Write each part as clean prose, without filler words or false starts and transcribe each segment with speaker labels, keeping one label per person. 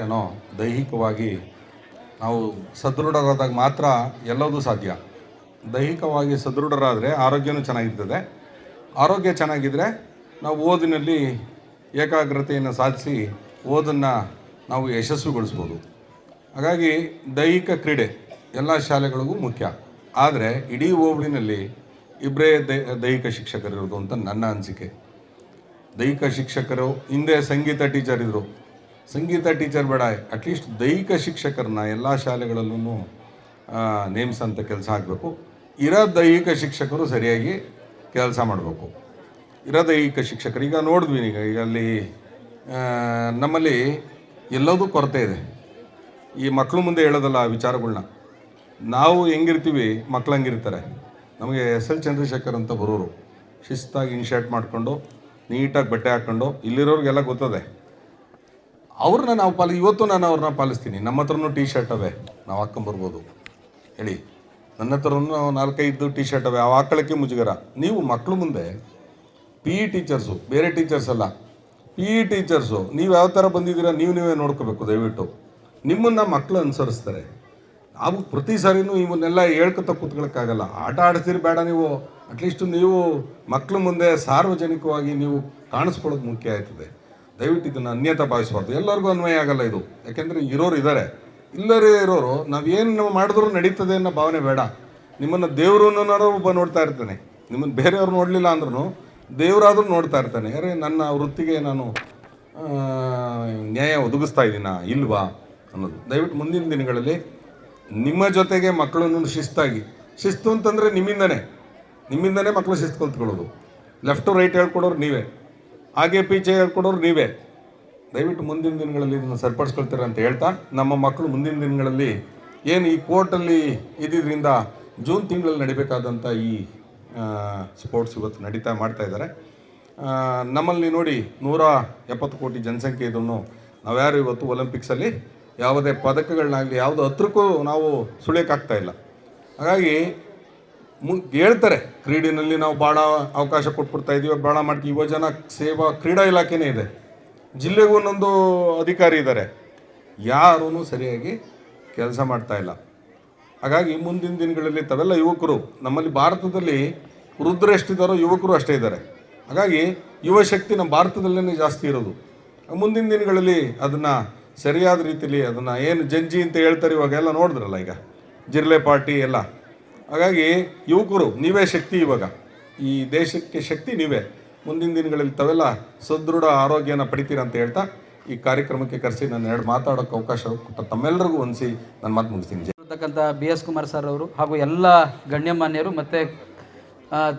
Speaker 1: ಏನೋ ದೈಹಿಕವಾಗಿ ನಾವು ಸದೃಢರಾದಾಗ ಮಾತ್ರ ಎಲ್ಲದೂ ಸಾಧ್ಯ. ದೈಹಿಕವಾಗಿ ಸದೃಢರಾದರೆ ಆರೋಗ್ಯನೂ ಚೆನ್ನಾಗಿರ್ತದೆ. ಆರೋಗ್ಯ ಚೆನ್ನಾಗಿದ್ದರೆ ನಾವು ಓದಿನಲ್ಲಿ ಏಕಾಗ್ರತೆಯನ್ನು ಸಾಧಿಸಿ ಓದನ್ನು ನಾವು ಯಶಸ್ವಿಗೊಳಿಸ್ಬೋದು. ಹಾಗಾಗಿ ದೈಹಿಕ ಕ್ರೀಡೆ ಎಲ್ಲ ಶಾಲೆಗಳಿಗೂ ಮುಖ್ಯ. ಆದರೆ ಇಡೀ ಹೋಬಳಿನಲ್ಲಿ ಇಬ್ಬರೇ ದೈಹಿಕ ಶಿಕ್ಷಕರಿರೋದು ಅಂತ ನನ್ನ ಅನಿಸಿಕೆ. ದೈಹಿಕ ಶಿಕ್ಷಕರು ಹಿಂದೆ ಸಂಗೀತ ಟೀಚರ್ ಇದ್ದರು. ಸಂಗೀತ ಟೀಚರ್ ಬೇಡ, ಅಟ್ಲೀಸ್ಟ್ ದೈಹಿಕ ಶಿಕ್ಷಕರನ್ನ ಎಲ್ಲ ಶಾಲೆಗಳಲ್ಲೂ ನೇಮಿಸೋಂಥ ಕೆಲಸ ಆಗಬೇಕು. ಇರೋ ದೈಹಿಕ ಶಿಕ್ಷಕರು ಸರಿಯಾಗಿ ಕೆಲಸ ಮಾಡಬೇಕು. ಇರೋ ದೈಹಿಕ ಶಿಕ್ಷಕರು ಈಗ ನೋಡಿದ್ವಿ, ಈಗ ಅಲ್ಲಿ ನಮ್ಮಲ್ಲಿ ಎಲ್ಲದೂ ಕೊರತೆ ಇದೆ. ಈ ಮಕ್ಕಳು ಮುಂದೆ ಹೇಳೋದಲ್ಲ ಆ ವಿಚಾರಗಳನ್ನ. ನಾವು ಹೆಂಗಿರ್ತೀವಿ ಮಕ್ಳು ಹಂಗಿರ್ತಾರೆ. ನಮಗೆ SL ಚಂದ್ರಶೇಖರ್ ಅಂತ ಬರೋರು, ಶಿಸ್ತಾಗಿ ಇನ್ಶರ್ಟ್ ಮಾಡಿಕೊಂಡು ನೀಟಾಗಿ ಬಟ್ಟೆ ಹಾಕ್ಕೊಂಡು, ಇಲ್ಲಿರೋರಿಗೆಲ್ಲ ಗೊತ್ತದೆ. ಅವ್ರನ್ನ ನಾವು ಇವತ್ತು ನಾನು ಅವ್ರನ್ನ ಪಾಲಿಸ್ತೀನಿ. ನಮ್ಮ ಹತ್ರನೂ ಟೀ ಶರ್ಟ್ ಅವೆ, ನಾವು ಹಾಕ್ಕೊಂಬರ್ಬೋದು ಹೇಳಿ. ನನ್ನ ಹತ್ರನೂ 4-5 ಟೀ ಶರ್ಟ್ ಅವೆ, ಅವು ಹಾಕೊಳ್ಳೋಕ್ಕೆ ಮುಜುಗರ. ನೀವು ಮಕ್ಕಳು ಮುಂದೆ PE ಟೀಚರ್ಸು, ಬೇರೆ ಟೀಚರ್ಸ್ ಅಲ್ಲ, PE ಟೀಚರ್ಸು ನೀವು ಯಾವ ಥರ ಬಂದಿದ್ದೀರಾ ನೀವೇ ನೋಡ್ಕೋಬೇಕು ದಯವಿಟ್ಟು. ನಿಮ್ಮನ್ನು ಮಕ್ಕಳು ಅನುಸರಿಸ್ತಾರೆ. ನಾವು ಪ್ರತಿ ಸಾರಿನೂ ಇವನ್ನೆಲ್ಲ ಹೇಳ್ಕೊತ ಕೂತ್ಕೊಳ್ಳೋಕ್ಕಾಗಲ್ಲ. ಆಟ ಆಡಿಸ್ತೀರಿ ಬೇಡ, ನೀವು ಅಟ್ಲೀಸ್ಟು ನೀವು ಮಕ್ಕಳು ಮುಂದೆ ಸಾರ್ವಜನಿಕವಾಗಿ ನೀವು ಕಾಣಿಸ್ಕೊಳ್ಳೋದು ಮುಖ್ಯ ಆಯ್ತದೆ. ದಯವಿಟ್ಟು ಇದನ್ನು ಅನ್ಯತಾ ಭಾವಿಸಬಾರ್ದು. ಎಲ್ಲರಿಗೂ ಅನ್ವಯ ಆಗಲ್ಲ ಇದು. ಯಾಕೆಂದರೆ ಇರೋರು ಇದ್ದಾರೆ, ಇಲ್ಲರೇ ಇರೋರು ನಾವೇನು ಮಾಡಿದ್ರೂ ನಡೀತದೆ ಅನ್ನೋ ಭಾವನೆ ಬೇಡ. ನಿಮ್ಮನ್ನು ದೇವ್ರನ್ನೋರು ಒಬ್ಬ ನೋಡ್ತಾ ಇರ್ತಾನೆ, ನಿಮ್ಮನ್ನು ಬೇರೆಯವ್ರು ನೋಡಲಿಲ್ಲ ಅಂದ್ರೂ ದೇವರಾದ್ರೂ ನೋಡ್ತಾ ಇರ್ತಾನೆ. ಅರೆ ನನ್ನ ವೃತ್ತಿಗೆ ನಾನು ನ್ಯಾಯ ಒದಗಿಸ್ತಾ ಇದ್ದೀನಾ ಇಲ್ವಾ ಅನ್ನೋದು. ದಯವಿಟ್ಟು ಮುಂದಿನ ದಿನಗಳಲ್ಲಿ ನಿಮ್ಮ ಜೊತೆಗೆ ಮಕ್ಕಳನ್ನು ಶಿಸ್ತು ಅಂತಂದರೆ ನಿಮ್ಮಿಂದನೇ ಮಕ್ಕಳು ಶಿಸ್ತು ಕಲ್ತ್ಕೊಳ್ಳೋದು. ಲೆಫ್ಟು ರೈಟ್ ಹೇಳ್ಕೊಡೋರು ನೀವೇ, ಹಾಗೆ ಪೀಚೆ ಹೇಳ್ಕೊಡೋರು ನೀವೇ. ದಯವಿಟ್ಟು ಮುಂದಿನ ದಿನಗಳಲ್ಲಿ ಇದನ್ನು ಸರಿಪಡಿಸ್ಕೊಳ್ತೀರ ಅಂತ ಹೇಳ್ತಾ, ನಮ್ಮ ಮಕ್ಕಳು ಮುಂದಿನ ದಿನಗಳಲ್ಲಿ ಏನು ಈ ಕೋರ್ಟಲ್ಲಿ ಇದ್ದಿದ್ದರಿಂದ ಜೂನ್ ತಿಂಗಳಲ್ಲಿ ನಡಿಬೇಕಾದಂಥ ಈ ಸ್ಪೋರ್ಟ್ಸ್ ಇವತ್ತು ನಡೀತಾ ಮಾಡ್ತಾಯಿದ್ದಾರೆ. ನಮ್ಮಲ್ಲಿ ನೋಡಿ 170 ಕೋಟಿ ಜನಸಂಖ್ಯೆ ಇದನ್ನು ನಾವ್ಯಾರು ಇವತ್ತು ಒಲಿಂಪಿಕ್ಸಲ್ಲಿ ಯಾವುದೇ ಪದಕಗಳನ್ನಾಗಲಿ ಯಾವುದು ಹತ್ರಕ್ಕೂ ನಾವು ಸುಳಿಯೋಕ್ಕಾಗ್ತಾ ಇಲ್ಲ. ಹಾಗಾಗಿ ಹೇಳ್ತಾರೆ ಕ್ರೀಡೆಯಲ್ಲಿ ನಾವು ಭಾಳ ಅವಕಾಶ ಕೊಟ್ಬಿಡ್ತಾ ಇದ್ದೀವಿ, ಭಾಳ ಮಾಡ್ತೀವಿ. ಯುವಜನ ಸೇವಾ ಕ್ರೀಡಾ ಇಲಾಖೆನೇ ಇದೆ, ಜಿಲ್ಲೆಗೂ ಒಂದೊಂದು ಅಧಿಕಾರಿ ಇದ್ದಾರೆ, ಯಾರೂ ಸರಿಯಾಗಿ ಕೆಲಸ ಮಾಡ್ತಾ ಇಲ್ಲ. ಹಾಗಾಗಿ ಮುಂದಿನ ದಿನಗಳಲ್ಲಿ ತಾವೆಲ್ಲ ಯುವಕರು, ನಮ್ಮಲ್ಲಿ ಭಾರತದಲ್ಲಿ ವೃದ್ಧರು ಎಷ್ಟಿದ್ದಾರೋ ಯುವಕರು ಅಷ್ಟೇ ಇದ್ದಾರೆ. ಹಾಗಾಗಿ ಯುವ ಶಕ್ತಿ ನಮ್ಮ ಭಾರತದಲ್ಲೇ ಜಾಸ್ತಿ ಇರೋದು. ಮುಂದಿನ ದಿನಗಳಲ್ಲಿ ಅದನ್ನು ಸರಿಯಾದ ರೀತಿಯಲ್ಲಿ ಅದನ್ನು ಏನು ಜಂಜಿ ಅಂತ ಹೇಳ್ತಾರೆ ಇವಾಗೆಲ್ಲ ನೋಡಿದ್ರಲ್ಲ, ಈಗ ಜಿರ್ಲೆ ಪಾರ್ಟಿ ಎಲ್ಲ. ಹಾಗಾಗಿ ಯುವಕರು ನೀವೇ ಶಕ್ತಿ, ಇವಾಗ ಈ ದೇಶಕ್ಕೆ ಶಕ್ತಿ ನೀವೇ. ಮುಂದಿನ ದಿನಗಳಲ್ಲಿ ತಾವೆಲ್ಲ ಸದೃಢ ಆರೋಗ್ಯನ ಪಡಿತೀರ ಅಂತ ಹೇಳ್ತಾ ಈ ಕಾರ್ಯಕ್ರಮಕ್ಕೆ ಕರೆಸಿ ನಾನು 2 ಮಾತಾಡೋಕ್ಕೆ ಅವಕಾಶ ಕೊಟ್ಟ ತಮ್ಮೆಲ್ಲರಿಗೂ ಹೊಂದಿಸಿ ನನ್ನ ಮಾತು ಮುಗಿಸ್ತೀನಿ.
Speaker 2: ಇರ್ತಕ್ಕಂಥ BS ಕುಮಾರ್ ಸರ್ ಅವರು ಹಾಗೂ ಎಲ್ಲ ಗಣ್ಯಮಾನ್ಯರು ಮತ್ತು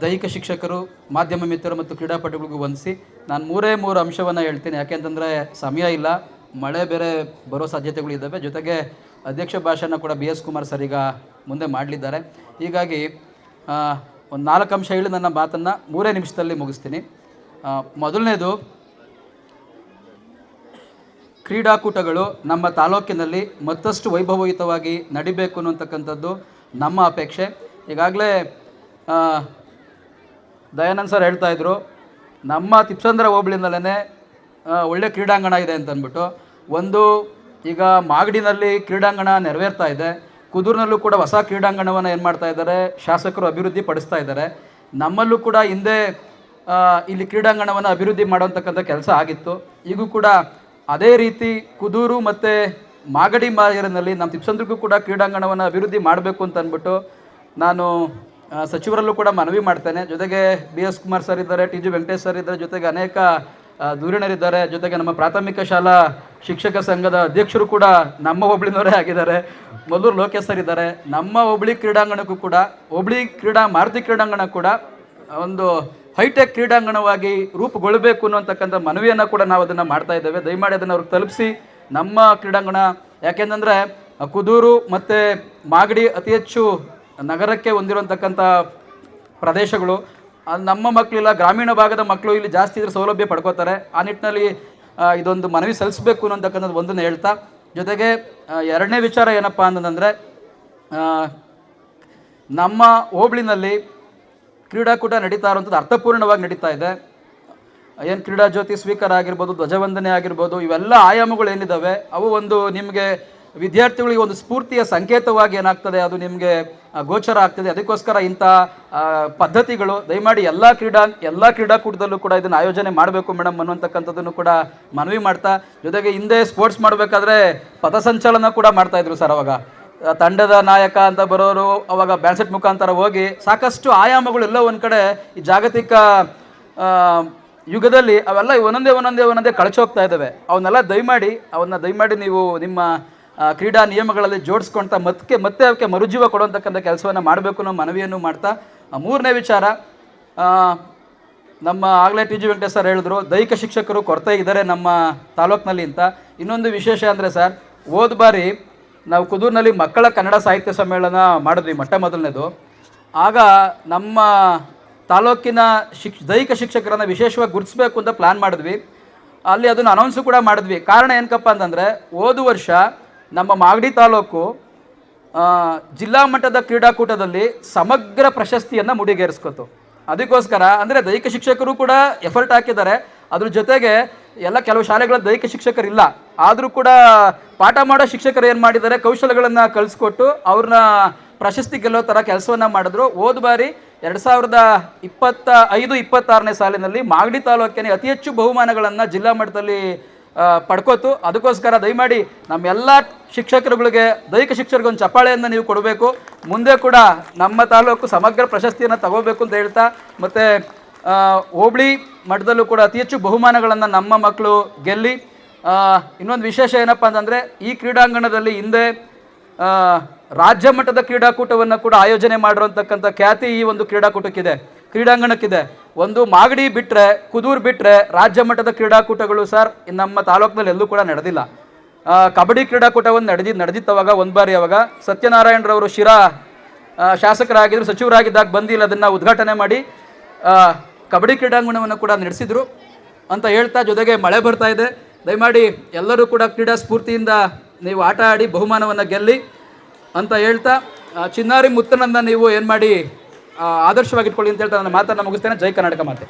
Speaker 2: ದೈಹಿಕ ಶಿಕ್ಷಕರು, ಮಾಧ್ಯಮ ಮಿತ್ರರು ಮತ್ತು ಕ್ರೀಡಾಪಟುಗಳಿಗೂ ವಂದಿಸಿ ನಾನು 3 ಅಂಶವನ್ನು ಹೇಳ್ತೀನಿ. ಯಾಕೆಂತಂದರೆ ಸಮಯ ಇಲ್ಲ, ಮಳೆ ಬೇರೆ ಬರೋ ಸಾಧ್ಯತೆಗಳಿದ್ದಾವೆ. ಜೊತೆಗೆ ಅಧ್ಯಕ್ಷ ಭಾಷಣ ಕೂಡ BS ಕುಮಾರ್ ಸರ್ ಈಗ ಮುಂದೆ ಮಾಡಲಿದ್ದಾರೆ. ಹೀಗಾಗಿ ಒಂದು 4 ಅಂಶ ಹೇಳಿ ನನ್ನ ಮಾತನ್ನು 3 ನಿಮಿಷದಲ್ಲಿ ಮುಗಿಸ್ತೀನಿ. ಮೊದಲನೇದು, ಕ್ರೀಡಾಕೂಟಗಳು ನಮ್ಮ ತಾಲೂಕಿನಲ್ಲಿ ಮತ್ತಷ್ಟು ವೈಭವಯುತವಾಗಿ ನಡಿಬೇಕು ಅನ್ನತಕ್ಕಂಥದ್ದು ನಮ್ಮ ಅಪೇಕ್ಷೆ. ಈಗಾಗಲೇ ದಯಾನಂದ್ ಸರ್ ಹೇಳ್ತಾಯಿದ್ರು, ನಮ್ಮ ತಿಪ್ಸಂದ್ರ ಹೋಬಳಿನಲ್ಲೇ ಒಳ್ಳೆ ಕ್ರೀಡಾಂಗಣ ಇದೆ ಅಂತಂದ್ಬಿಟ್ಟು. ಒಂದು ಈಗ ಮಾಗಡಿನಲ್ಲಿ ಕ್ರೀಡಾಂಗಣ ನೆರವೇರ್ತಾ ಇದೆ, ಕುದೂರಿನಲ್ಲೂ ಕೂಡ ಹೊಸ ಕ್ರೀಡಾಂಗಣವನ್ನು ಏನು ಮಾಡ್ತಾ ಇದ್ದಾರೆ ಶಾಸಕರು ಅಭಿವೃದ್ಧಿ ಪಡಿಸ್ತಾ ಇದ್ದಾರೆ. ನಮ್ಮಲ್ಲೂ ಕೂಡ ಹಿಂದೆ ಇಲ್ಲಿ ಕ್ರೀಡಾಂಗಣವನ್ನು ಅಭಿವೃದ್ಧಿ ಮಾಡುವಂತಕ್ಕಂಥ ಕೆಲಸ ಆಗಿತ್ತು. ಈಗೂ ಕೂಡ ಅದೇ ರೀತಿ ಕುದೂರು ಮತ್ತು ಮಾಗಡಿ ಮಾರ್ಗದಲ್ಲಿ ನಮ್ಮ ತಿಪ್ಸಂದ್ರಿಗೂ ಕೂಡ ಕ್ರೀಡಾಂಗಣವನ್ನು ಅಭಿವೃದ್ಧಿ ಮಾಡಬೇಕು ಅಂತ ಅಂದ್ಬಿಟ್ಟು ನಾನು ಸಚಿವರಲ್ಲೂ ಕೂಡ ಮನವಿ ಮಾಡ್ತೇನೆ. ಜೊತೆಗೆ BS ಕುಮಾರ್ ಸರ್ ಇದ್ದಾರೆ, TG ವೆಂಕಟೇಶ್ ಸರ್ ಇದ್ದಾರೆ, ಜೊತೆಗೆ ಅನೇಕ ಧುರೀಣರಿದ್ದಾರೆ. ಜೊತೆಗೆ ನಮ್ಮ ಪ್ರಾಥಮಿಕ ಶಾಲಾ ಶಿಕ್ಷಕ ಸಂಘದ ಅಧ್ಯಕ್ಷರು ಕೂಡ ನಮ್ಮ ಹೋಬಳಿನವರೇ ಆಗಿದ್ದಾರೆ, ಮಲ್ಲೂರು ಲೋಕೇಶ್ ಸರ್ ಇದ್ದಾರೆ. ನಮ್ಮ ಹೋಬಳಿ ಕ್ರೀಡಾಂಗಣಕ್ಕೂ ಕೂಡ ಮಾರುತಿ ಕ್ರೀಡಾಂಗಣ ಕೂಡ ಒಂದು ಹೈಟೆಕ್ ಕ್ರೀಡಾಂಗಣವಾಗಿ ರೂಪುಗೊಳ್ಳಬೇಕು ಅನ್ನೋಂತಕ್ಕಂಥ ಮನವಿಯನ್ನು ಕೂಡ ನಾವು ಅದನ್ನು ಮಾಡ್ತಾ ಇದ್ದೇವೆ. ದಯಮಾಡಿ ಅದನ್ನು ಅವ್ರಿಗೆ ತಲುಪಿಸಿ ನಮ್ಮ ಕ್ರೀಡಾಂಗಣ. ಯಾಕೆಂತಂದರೆ ಕುದೂರು ಮತ್ತು ಮಾಗಡಿ ಅತಿ ಹೆಚ್ಚು ನಗರಕ್ಕೆ ಹೊಂದಿರುವಂತಕ್ಕಂಥ ಪ್ರದೇಶಗಳು. ನಮ್ಮ ಮಕ್ಕಳಿಲ್ಲ, ಗ್ರಾಮೀಣ ಭಾಗದ ಮಕ್ಕಳು ಇಲ್ಲಿ ಜಾಸ್ತಿ ಇದ್ರೆ ಸೌಲಭ್ಯ ಪಡ್ಕೋತಾರೆ. ಆ ನಿಟ್ಟಿನಲ್ಲಿ ಇದೊಂದು ಮನವಿ ಸಲ್ಲಿಸಬೇಕು ಅನ್ನೋಂತಕ್ಕಂಥದ್ದು ಒಂದನ್ನು ಹೇಳ್ತಾ, ಜೊತೆಗೆ 2ನೇ ವಿಚಾರ ಏನಪ್ಪ ಅಂತಂದರೆ, ನಮ್ಮ ಹೋಬಳಿನಲ್ಲಿ ಕ್ರೀಡಾಕೂಟ ನಡೀತಾ ಇರುವಂಥದ್ದು ಅರ್ಥಪೂರ್ಣವಾಗಿ ನಡೀತಾ ಇದೆ. ಏನು ಕ್ರೀಡಾ ಜ್ಯೋತಿ ಸ್ವೀಕಾರ ಆಗಿರ್ಬೋದು, ಧ್ವಜವಂದನೆ ಆಗಿರ್ಬೋದು, ಇವೆಲ್ಲ ಆಯಾಮಗಳು ಏನಿದ್ದಾವೆ ಅವು ಒಂದು ನಿಮಗೆ ವಿದ್ಯಾರ್ಥಿಗಳಿಗೆ ಒಂದು ಸ್ಫೂರ್ತಿಯ ಸಂಕೇತವಾಗಿ ಏನಾಗ್ತದೆ, ಅದು ನಿಮಗೆ ಗೋಚರ ಆಗ್ತದೆ. ಅದಕ್ಕೋಸ್ಕರ ಇಂಥ ಪದ್ಧತಿಗಳು ದಯಮಾಡಿ ಎಲ್ಲ ಕ್ರೀಡಾಕೂಟದಲ್ಲೂ ಕೂಡ ಇದನ್ನು ಆಯೋಜನೆ ಮಾಡಬೇಕು ಮೇಡಮ್ ಅನ್ನುವಂಥಕ್ಕಂಥದ್ದನ್ನು ಕೂಡ ಮನವಿ ಮಾಡ್ತಾ, ಜೊತೆಗೆ ಹಿಂದೆ ಸ್ಪೋರ್ಟ್ಸ್ ಮಾಡಬೇಕಾದ್ರೆ ಪಥಸಂಚಲನ ಕೂಡ ಮಾಡ್ತಾಯಿದ್ರು ಸರ್. ಅವಾಗ ತಂಡದ ನಾಯಕ ಅಂತ ಬರೋರು ಅವಾಗ ಬ್ಯಾನ್ಸೆಟ್ ಮುಖಾಂತರ ಹೋಗಿ ಸಾಕಷ್ಟು ಆಯಾಮಗಳೆಲ್ಲ ಒಂದು ಕಡೆ ಈ ಜಾಗತಿಕ ಯುಗದಲ್ಲಿ ಅವೆಲ್ಲ ಒಂದೊಂದೇ ಕಳಚೋಗ್ತಾ ಇದ್ದಾವೆ. ಅವನ್ನೆಲ್ಲ ದಯಮಾಡಿ ನೀವು ನಿಮ್ಮ ಕ್ರೀಡಾ ನಿಯಮಗಳಲ್ಲಿ ಜೋಡಿಸ್ಕೊಳ್ತಾ ಮತ್ತೆ ಅವಕ್ಕೆ ಮರುಜೀವ ಕೊಡುವಂತಕ್ಕಂಥ ಕೆಲಸವನ್ನು ಮಾಡಬೇಕು ಅನ್ನೋ ಮನವಿಯನ್ನು ಮಾಡ್ತಾ, ಮೂರನೇ ವಿಚಾರ, ನಮ್ಮ ಆಗಲೇ ಟಿ ಜಿ ವೆಂಕಟೇಶ್ ಸರ್ ಹೇಳಿದ್ರು ದೈಹಿಕ ಶಿಕ್ಷಕರು ಕೊರತೆ ಇದ್ದಾರೆ ನಮ್ಮ ತಾಲೂಕಿನಲ್ಲಿ ಅಂತ. ಇನ್ನೊಂದು ವಿಶೇಷ ಅಂದರೆ ಸರ್, ಹೋದ ಬಾರಿ ನಾವು ಕುದೂರಿನಲ್ಲಿ ಮಕ್ಕಳ ಕನ್ನಡ ಸಾಹಿತ್ಯ ಸಮ್ಮೇಳನ ಮಾಡಿದ್ವಿ, ಮೊದಲನೇದು. ಆಗ ನಮ್ಮ ತಾಲೂಕಿನ ದೈಹಿಕ ಶಿಕ್ಷಕರನ್ನು ವಿಶೇಷವಾಗಿ ಗುರುತಿಸಬೇಕು ಅಂತ ಪ್ಲ್ಯಾನ್ ಮಾಡಿದ್ವಿ. ಅಲ್ಲಿ ಅದನ್ನು ಅನೌನ್ಸು ಕೂಡ ಮಾಡಿದ್ವಿ. ಕಾರಣ ಏನಕ್ಕಪ್ಪ ಅಂತಂದರೆ, ಹೋದ ವರ್ಷ ನಮ್ಮ ಮಾಗಡಿ ತಾಲೂಕು ಜಿಲ್ಲಾ ಮಟ್ಟದ ಕ್ರೀಡಾಕೂಟದಲ್ಲಿ ಸಮಗ್ರ ಪ್ರಶಸ್ತಿಯನ್ನು ಮುಡಿಗೇರಿಸ್ಕೊತು. ಅದಕ್ಕೋಸ್ಕರ ಅಂದರೆ ದೈಹಿಕ ಶಿಕ್ಷಕರು ಕೂಡ ಎಫರ್ಟ್ ಹಾಕಿದ್ದಾರೆ. ಅದ್ರ ಜೊತೆಗೆ ಕೆಲವು ಶಾಲೆಗಳ ದೈಹಿಕ ಶಿಕ್ಷಕರಿಲ್ಲ, ಆದರೂ ಕೂಡ ಪಾಠ ಮಾಡೋ ಶಿಕ್ಷಕರು ಏನು ಮಾಡಿದ್ದಾರೆ, ಕೌಶಲ್ಯಗಳನ್ನು ಕಲಿಸ್ಕೊಟ್ಟು ಅವ್ರನ್ನ ಪ್ರಶಸ್ತಿ ಗೆಲ್ಲೋ ಥರ ಕೆಲಸವನ್ನು ಮಾಡಿದ್ರು. ಹೋದ ಬಾರಿ 2025-26ನೇ ಸಾಲಿನಲ್ಲಿ ಮಾಗಡಿ ತಾಲೂಕಿನ ಅತಿ ಹೆಚ್ಚು ಬಹುಮಾನಗಳನ್ನು ಜಿಲ್ಲಾ ಮಟ್ಟದಲ್ಲಿ ಪಡ್ಕೋತು. ಅದಕ್ಕೋಸ್ಕರ ದಯಮಾಡಿ ನಮ್ಮೆಲ್ಲ ಶಿಕ್ಷಕರುಗಳಿಗೆ, ದೈಹಿಕ ಶಿಕ್ಷಕರಿಗೆ ಒಂದು ಚಪ್ಪಾಳೆಯನ್ನು ನೀವು ಕೊಡಬೇಕು. ಮುಂದೆ ಕೂಡ ನಮ್ಮ ತಾಲೂಕು ಸಮಗ್ರ ಪ್ರಶಸ್ತಿಯನ್ನು ತಗೋಬೇಕು ಅಂತ ಹೇಳ್ತಾ, ಮತ್ತು ಹೋಬಳಿ ಮಟ್ಟದಲ್ಲೂ ಕೂಡ ಅತಿ ಹೆಚ್ಚು ಬಹುಮಾನಗಳನ್ನು ನಮ್ಮ ಮಕ್ಕಳು ಗೆಲ್ಲಿ. ಇನ್ನೊಂದು ವಿಶೇಷ ಏನಪ್ಪ ಅಂತಂದರೆ, ಈ ಕ್ರೀಡಾಂಗಣದಲ್ಲಿ ಹಿಂದೆ ರಾಜ್ಯ ಮಟ್ಟದ ಕ್ರೀಡಾಕೂಟವನ್ನು ಕೂಡ ಆಯೋಜನೆ ಮಾಡಿರುವಂತಕ್ಕಂಥ ಖ್ಯಾತಿ ಈ ಒಂದು ಕ್ರೀಡಾಂಗಣಕ್ಕಿದೆ. ಒಂದು ಮಾಗಡಿ ಬಿಟ್ಟರೆ, ಕುದೂರು ಬಿಟ್ಟರೆ ರಾಜ್ಯ ಮಟ್ಟದ ಕ್ರೀಡಾಕೂಟಗಳು ಸರ್ ನಮ್ಮ ತಾಲೂಕಿನಲ್ಲಿ ಎಲ್ಲೂ ಕೂಡ ನಡೆದಿಲ್ಲ. ಕಬಡ್ಡಿ ಕ್ರೀಡಾಕೂಟವನ್ನು ನಡೆದಿತ್ತವಾಗ ಒಂದು ಬಾರಿ. ಅವಾಗ ಸತ್ಯನಾರಾಯಣರವರು ಶಿರಾ ಶಾಸಕರಾಗಿದ್ದರು, ಸಚಿವರಾಗಿದ್ದಾಗ ಬಂದಿಲ್ಲ, ಅದನ್ನು ಉದ್ಘಾಟನೆ ಮಾಡಿ ಕಬಡ್ಡಿ ಕ್ರೀಡಾಂಗಣವನ್ನು ಕೂಡ ನಡೆಸಿದರು ಅಂತ ಹೇಳ್ತಾ, ಜೊತೆಗೆ ಮಳೆ ಬರ್ತಾ ಇದೆ, ದಯಮಾಡಿ ಎಲ್ಲರೂ ಕೂಡ ಕ್ರೀಡಾ ಸ್ಫೂರ್ತಿಯಿಂದ ನೀವು ಆಟ ಆಡಿ ಬಹುಮಾನವನ್ನು ಗೆಲ್ಲಿ ಅಂತ ಹೇಳ್ತಾ, ಚಿನ್ನಾರಿ ಮುತ್ತನನ್ನು ನೀವು ಏನು ಮಾಡಿ ಆದರ್ಶವಾಗಿಟ್ಕೊಳ್ಳಿ ಅಂತ ಹೇಳ್ತಾ ನನ್ನ ಮಾತನ್ನು ಮುಗಿಸ್ತೇನೆ. ಜೈ ಕರ್ನಾಟಕ ಮಾತೆ.